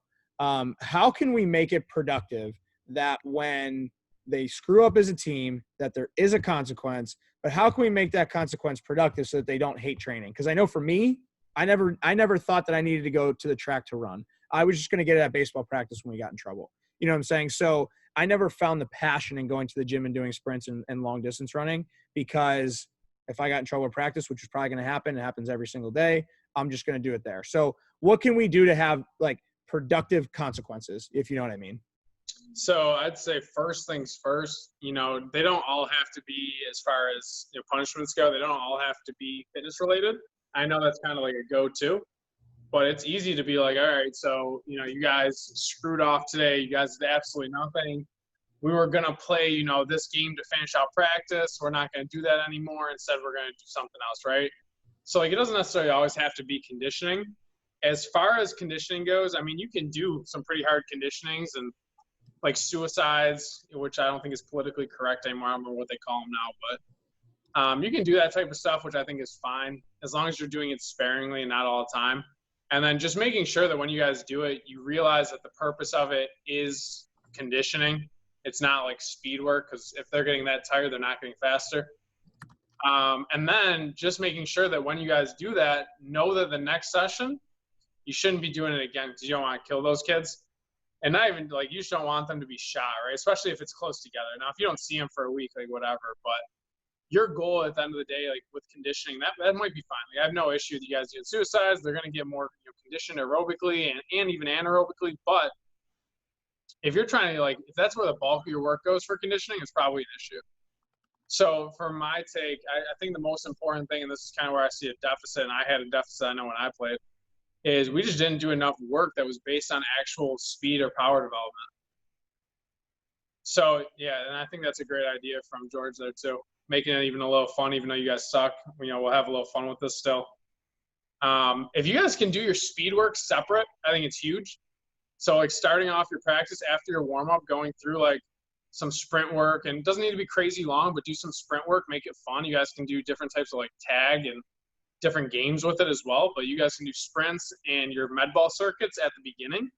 How can we make it productive that when they screw up as a team, that there is a consequence, but how can we make that consequence productive so that they don't hate training? Because I know for me, I never thought that I needed to go to the track to run. I was just going to get it at baseball practice when we got in trouble. You know what I'm saying? So I never found the passion in going to the gym and doing sprints and long distance running, because if I got in trouble at practice, which is probably going to happen, it happens every single day, I'm just going to do it there. So what can we do to have like productive consequences, if you know what I mean? So I'd say first things first, they don't all have to be, as far as punishments go, they don't all have to be fitness related. I know that's kind of like a go-to, but it's easy to be like, all right, so, you guys screwed off today. You guys did absolutely nothing. We were going to play, this game to finish out practice. We're not going to do that anymore. Instead, we're going to do something else, right? So like, it doesn't necessarily always have to be conditioning. As far as conditioning goes, I mean, you can do some pretty hard conditionings and like suicides, which I don't think is politically correct anymore. I don't remember what they call them now, but you can do that type of stuff, which I think is fine, as long as you're doing it sparingly and not all the time. And then just making sure that when you guys do it, you realize that the purpose of it is conditioning. It's not like speed work, because if they're getting that tired, they're not getting faster. And then just making sure that when you guys do that, know that the next session, you shouldn't be doing it again, because you don't want to kill those kids. And not even like, you just don't want them to be shot, right? Especially if it's close together. Now, if you don't see them for a week, like whatever, but your goal at the end of the day, like with conditioning, that might be fine. Like, I have no issue with you guys doing suicides. They're going to get more conditioned aerobically and even anaerobically. But if you're trying to if that's where the bulk of your work goes for conditioning, it's probably an issue. So for my take, I think the most important thing, and this is kind of where I see a deficit, and I had a deficit, I know when I played, is we just didn't do enough work that was based on actual speed or power development. So, yeah, and I think that's a great idea from George there too. Making it even a little fun, even though you guys suck. We'll have a little fun with this still. If you guys can do your speed work separate, I think it's huge. So, like starting off your practice after your warm-up, going through like some sprint work, and it doesn't need to be crazy long, but do some sprint work, make it fun. You guys can do different types of like tag and different games with it as well, but you guys can do sprints and your med ball circuits at the beginning.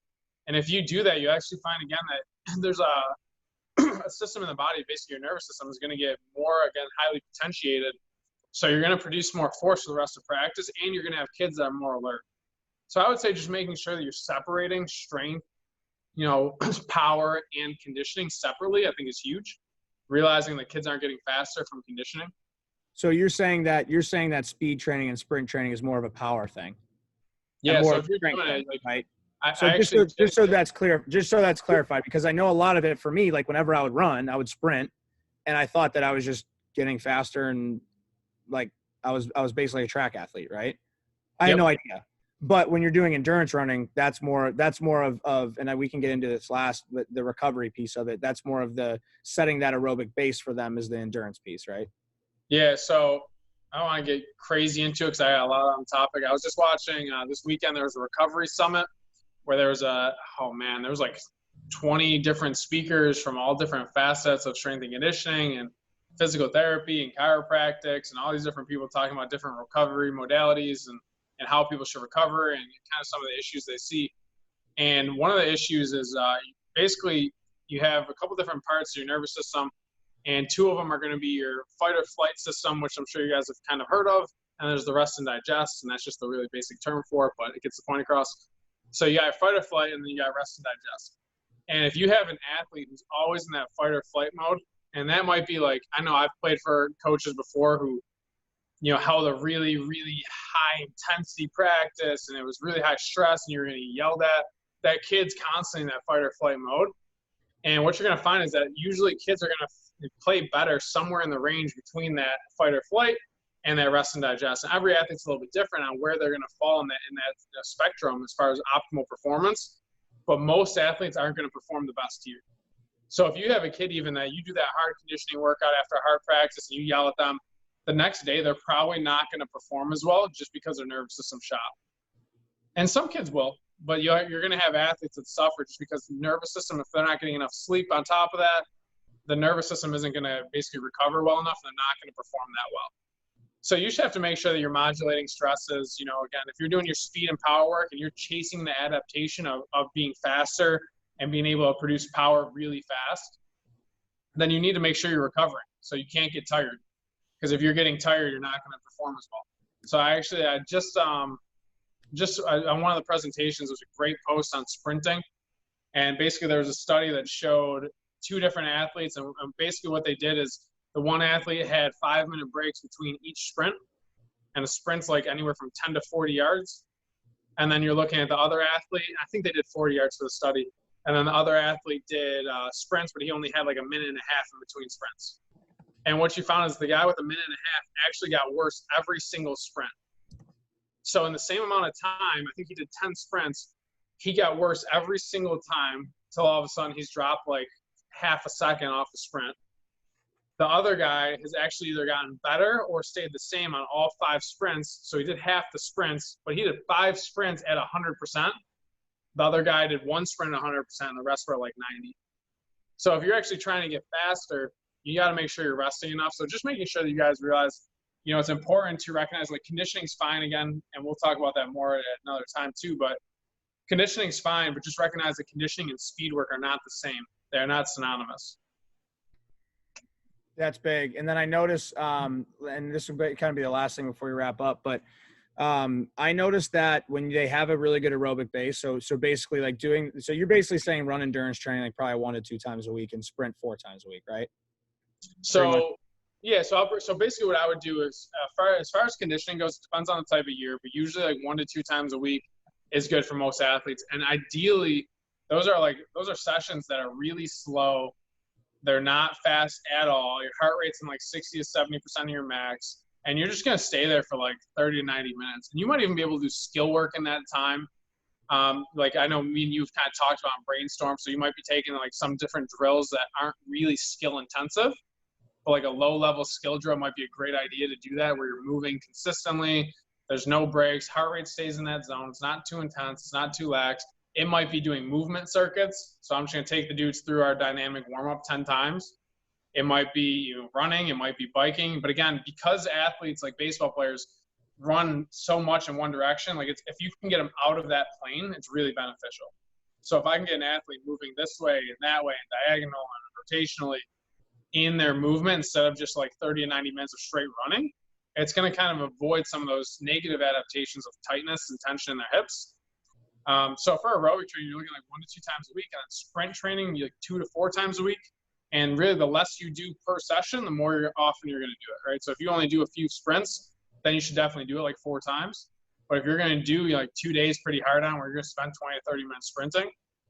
And if you do that, you actually find again that there's a system in the body, basically your nervous system is going to get more, again, highly potentiated. So you're going to produce more force for the rest of practice, and you're going to have kids that are more alert. So I would say just making sure that you're separating strength, power and conditioning separately, I think is huge. Realizing that kids aren't getting faster from conditioning. So you're saying that speed training and sprint training is more of a power thing. Yeah. So if you're doing it, right. So just so that's clear, just so that's clarified, because I know a lot of it for me, like whenever I would run, I would sprint, and I thought that I was just getting faster, and like I was basically a track athlete, right? I had no idea. But when you're doing endurance running, that's more of, and we can get into this last, but the recovery piece of it, that's more of the setting that aerobic base for them is the endurance piece, right? Yeah, so I don't want to get crazy into it because I got a lot on topic. I was just watching this weekend, there was a recovery summit where there was there was like 20 different speakers from all different facets of strength and conditioning and physical therapy and chiropractics, and all these different people talking about different recovery modalities and how people should recover and kind of some of the issues they see. And one of the issues is basically you have a couple different parts of your nervous system, and two of them are going to be your fight or flight system, which I'm sure you guys have kind of heard of, and there's the rest and digest, and that's just a really basic term for it, but it gets the point across. So you got fight or flight, and then you got rest and digest. And if you have an athlete who's always in that fight or flight mode, and that might be like, I know I've played for coaches before who, held a really, really high intensity practice, and it was really high stress, and you're going to yell at. That kid's constantly in that fight or flight mode. And what you're going to find is that usually kids are going to play better somewhere in the range between that fight or flight and that rest and digest. And every athlete's a little bit different on where they're going to fall in that spectrum as far as optimal performance. But most athletes aren't going to perform the best here. So if you have a kid even that you do that hard conditioning workout after a hard practice and you yell at them, the next day they're probably not going to perform as well just because their nervous system's shot. And some kids will, but you're going to have athletes that suffer just because the nervous system, if they're not getting enough sleep on top of that, the nervous system isn't going to basically recover well enough, and they're not going to perform that well. So you should have to make sure that you're modulating stresses. You know, again, if you're doing your speed and power work and you're chasing the adaptation of being faster and being able to produce power really fast, then you need to make sure you're recovering. So you can't get tired, because if you're getting tired, you're not going to perform as well. So I just on one of the presentations, was a great post on sprinting. And basically there was a study that showed two different athletes, and basically what they did is the one athlete had 5-minute breaks between each sprint, and a sprint's like anywhere from 10 to 40 yards. And then you're looking at the other athlete, I think they did 40 yards for the study. And then the other athlete did sprints, but he only had like a minute and a half in between sprints. And what you found is the guy with a minute and a half actually got worse every single sprint. So in the same amount of time, I think he did 10 sprints, he got worse every single time until all of a sudden he's dropped like half a second off the sprint. The other guy has actually either gotten better or stayed the same on all 5 sprints. So he did half the sprints, but he did 5 sprints at 100%. The other guy did 1 sprint at 100%, and the rest were like 90. So if you're actually trying to get faster, you got to make sure you're resting enough. So just making sure that you guys realize, you know, it's important to recognize like conditioning's fine again, and we'll talk about that more at another time too, but conditioning's fine, but just recognize that conditioning and speed work are not the same. They're not synonymous. That's big. And then I noticed, and this will kind of be the last thing before we wrap up, but I noticed that when they have a really good aerobic base, so basically like so you're basically saying run endurance training like probably 1 to 2 times a week and sprint 4 times a week, right? So yeah, so basically what I would do is as far as conditioning goes, it depends on the type of year, but usually like 1 to 2 times a week is good for most athletes. And ideally, those are sessions that are really slow. They're not fast at all. Your heart rate's in like 60 to 70% of your max. And you're just going to stay there for like 30 to 90 minutes. And you might even be able to do skill work in that time. Like I know me and you've kind of talked about brainstorm. So you might be taking like some different drills that aren't really skill intensive. But like a low level skill drill might be a great idea to do that, where you're moving consistently. There's no breaks. Heart rate stays in that zone. It's not too intense. It's not too lax. It might be doing movement circuits. So I'm just going to take the dudes through our dynamic warm-up 10 times. It might be running. It might be biking. But again, because athletes like baseball players run so much in one direction, like if you can get them out of that plane, it's really beneficial. So if I can get an athlete moving this way and that way and diagonal and rotationally in their movement instead of just like 30 to 90 minutes of straight running, it's going to kind of avoid some of those negative adaptations of tightness and tension in their hips. So for aerobic training, you're looking like 1 to 2 times a week, and then sprint training, like 2 to 4 times a week. And really, the less you do per session, the more often you're going to do it, right? So if you only do a few sprints, then you should definitely do it like 4 times. But if you're going to do like 2 days pretty hard on, where you're going to spend 20 to 30 minutes sprinting,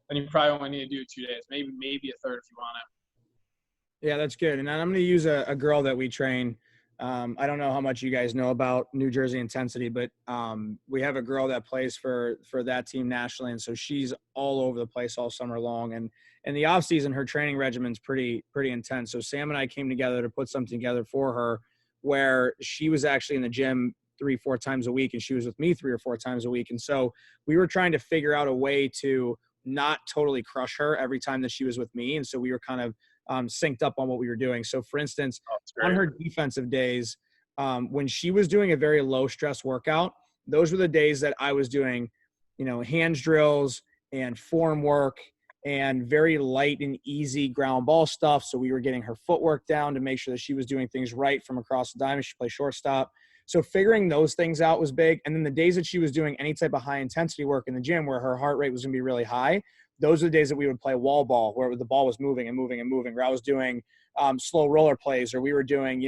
then you probably only need to do 2 days, maybe a third if you want it. Yeah, that's good. And I'm going to use a girl that we train. I don't know how much you guys know about New Jersey Intensity, but we have a girl that plays for that team nationally, and so she's all over the place all summer long. And in the off season, her training regimen's pretty intense. So Sam and I came together to put something together for her, where she was actually in the gym 3-4 times a week, and she was with me 3 or 4 times a week. And so we were trying to figure out a way to not totally crush her every time that she was with me, and so we were kind of synced up on what we were doing. So for instance, on her defensive days, when she was doing a very low stress workout, those were the days that I was doing, hands drills and form work and very light and easy ground ball stuff. So we were getting her footwork down to make sure that she was doing things right from across the diamond. She plays shortstop. So figuring those things out was big. And then the days that she was doing any type of high intensity work in the gym where her heart rate was going to be really high, those are the days that we would play wall ball, where the ball was moving and moving and moving, where I was doing slow roller plays, or we were doing,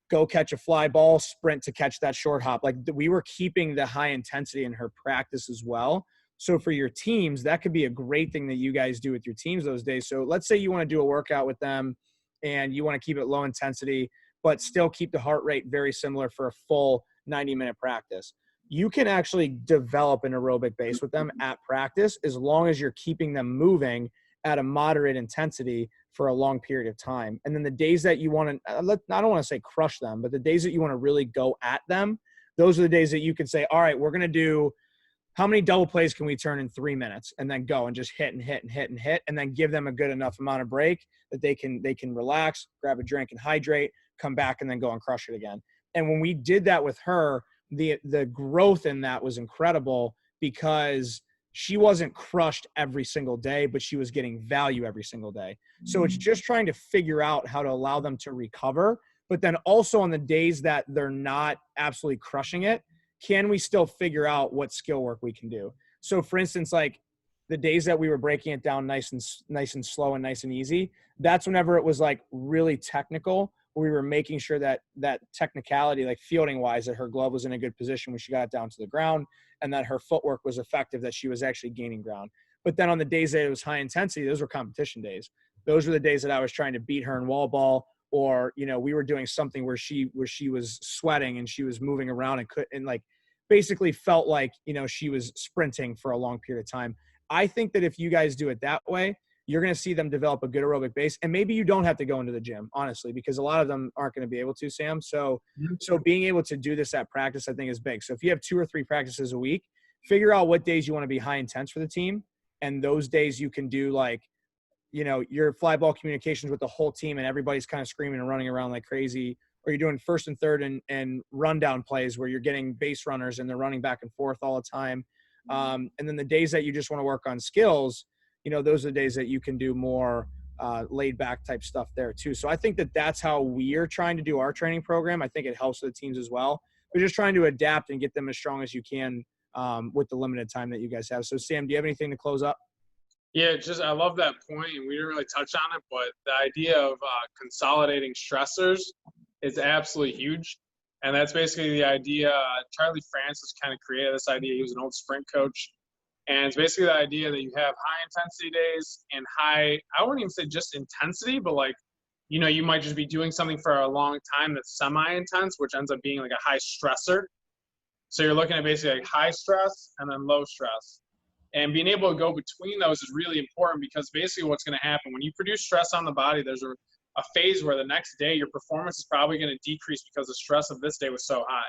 go catch a fly ball, sprint to catch that short hop. Like we were keeping the high intensity in her practice as well. So for your teams, that could be a great thing that you guys do with your teams those days. So let's say you want to do a workout with them and you want to keep it low intensity, but still keep the heart rate very similar for a full 90-minute practice. You can actually develop an aerobic base with them at practice as long as you're keeping them moving at a moderate intensity for a long period of time. And then the days that you want to, I don't want to say crush them, but the days that you want to really go at them, those are the days that you can say, all right, we're going to do, how many double plays can we turn in 3 minutes, and then go and just hit and hit and hit and hit, and then give them a good enough amount of break that they can relax, grab a drink and hydrate, come back, and then go and crush it again. And when we did that with her, the growth in that was incredible, because she wasn't crushed every single day, but she was getting value every single day. So it's just trying to figure out how to allow them to recover, but then also on the days that they're not absolutely crushing it, can we still figure out what skill work we can do? So for instance, like the days that we were breaking it down nice and slow and nice and easy, that's whenever it was like really technical, where we were making sure that technicality, like fielding wise, that her glove was in a good position when she got it down to the ground, and that her footwork was effective, that she was actually gaining ground. But then on the days that it was high intensity, those were competition days. Those were the days that I was trying to beat her in wall ball, or, you know, we were doing something where she was sweating and she was moving around and like basically felt like, you know, she was sprinting for a long period of time. I think that if you guys do it that way, you're going to see them develop a good aerobic base. And maybe you don't have to go into the gym, honestly, because a lot of them aren't going to be able to, Sam. So being able to do this at practice, I think, is big. So if you have 2 or 3 practices a week, figure out what days you want to be high intense for the team. And those days you can do, like, you know, your fly ball communications with the whole team and everybody's kind of screaming and running around like crazy, or you're doing first and third and rundown plays where you're getting base runners and they're running back and forth all the time. And then the days that you just want to work on skills, you know, those are the days that you can do more laid back type stuff there too. So I think that that's how we are trying to do our training program. I think it helps the teams as well. We're just trying to adapt and get them as strong as you can with the limited time that you guys have. So Sam, do you have anything to close up? Yeah, I love that point, and we didn't really touch on it, but the idea of consolidating stressors is absolutely huge. And that's basically the idea. Charlie Francis kind of created this idea. He was an old sprint coach. And it's basically the idea that you have high intensity days and I wouldn't even say just intensity, but like, you know, you might just be doing something for a long time that's semi-intense, which ends up being like a high stressor. So you're looking at basically like high stress and then low stress. And being able to go between those is really important, because basically what's going to happen when you produce stress on the body, there's a phase where the next day your performance is probably going to decrease because the stress of this day was so high.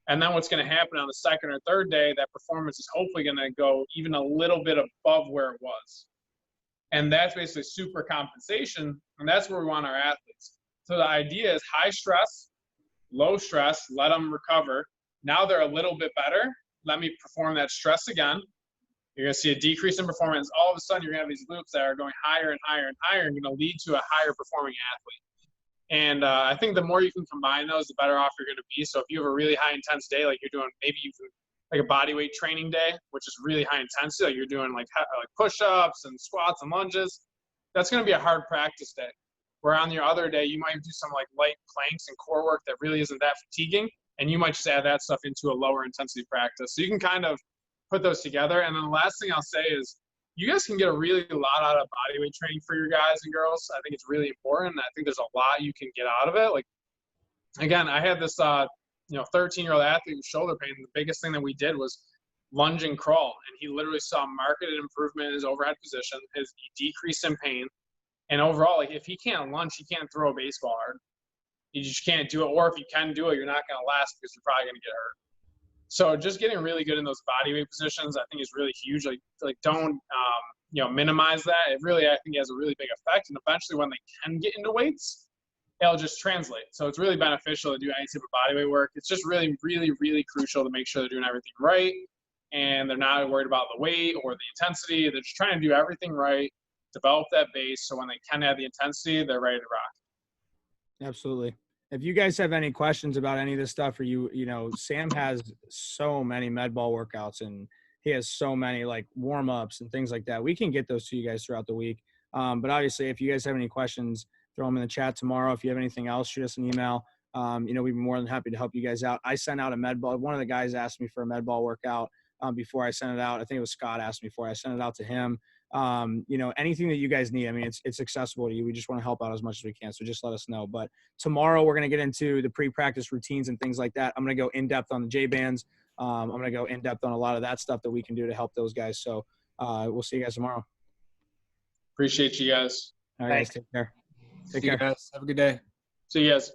And then what's going to happen on the second or third day, that performance is hopefully going to go even a little bit above where it was. And that's basically super compensation. And that's where we want our athletes. So the idea is high stress, low stress, let them recover. Now they're a little bit better. Let me perform that stress again. You're going to see a decrease in performance. All of a sudden, you're going to have these loops that are going higher and higher and higher, and going to lead to a higher performing athlete. And I think the more you can combine those, the better off you're going to be. So if you have a really high intense day, like you're doing maybe even like a body weight training day, which is really high intensity, like you're doing like push-ups and squats and lunges, that's going to be a hard practice day. Where on your other day, you might do some like light planks and core work that really isn't that fatiguing, and you might just add that stuff into a lower intensity practice. So you can kind of put those together. And then the last thing I'll say is you guys can get a really lot out of bodyweight training for your guys and girls. I think it's really important. I think there's a lot you can get out of it. Like, again, I had this, 13-year-old athlete with shoulder pain. The biggest thing that we did was lunge and crawl. And he literally saw marked improvement in his overhead position. He decreased in pain. And overall, like, if he can't lunge, he can't throw a baseball hard. You just can't do it. Or if you can do it, you're not going to last because you're probably going to get hurt. So just getting really good in those body weight positions, I think, is really huge. Like don't minimize that. It really, I think, has a really big effect. And eventually, when they can get into weights, it'll just translate. So it's really beneficial to do any type of body weight work. It's just really, really, really crucial to make sure they're doing everything right, and they're not worried about the weight or the intensity. They're just trying to do everything right, develop that base, so when they can have the intensity, they're ready to rock. Absolutely. If you guys have any questions about any of this stuff, or Sam has so many med ball workouts and he has so many like warm-ups and things like that. We can get those to you guys throughout the week. But obviously, if you guys have any questions, throw them in the chat tomorrow. If you have anything else, shoot us an email. We'd be more than happy to help you guys out. I sent out a med ball. One of the guys asked me for a med ball workout before I sent it out. I think it was Scott asked me for it. I sent it out to him. Anything that you guys need, I mean, it's accessible to you. We just want to help out as much as we can. So just let us know. But tomorrow we're going to get into the pre-practice routines and things like that. I'm going to go in depth on the J bands. I'm going to go in depth on a lot of that stuff that we can do to help those guys. So we'll see you guys tomorrow. Appreciate you guys. All right, guys, Thanks. take care. Take See you care. guys. Have a good day. So you guys.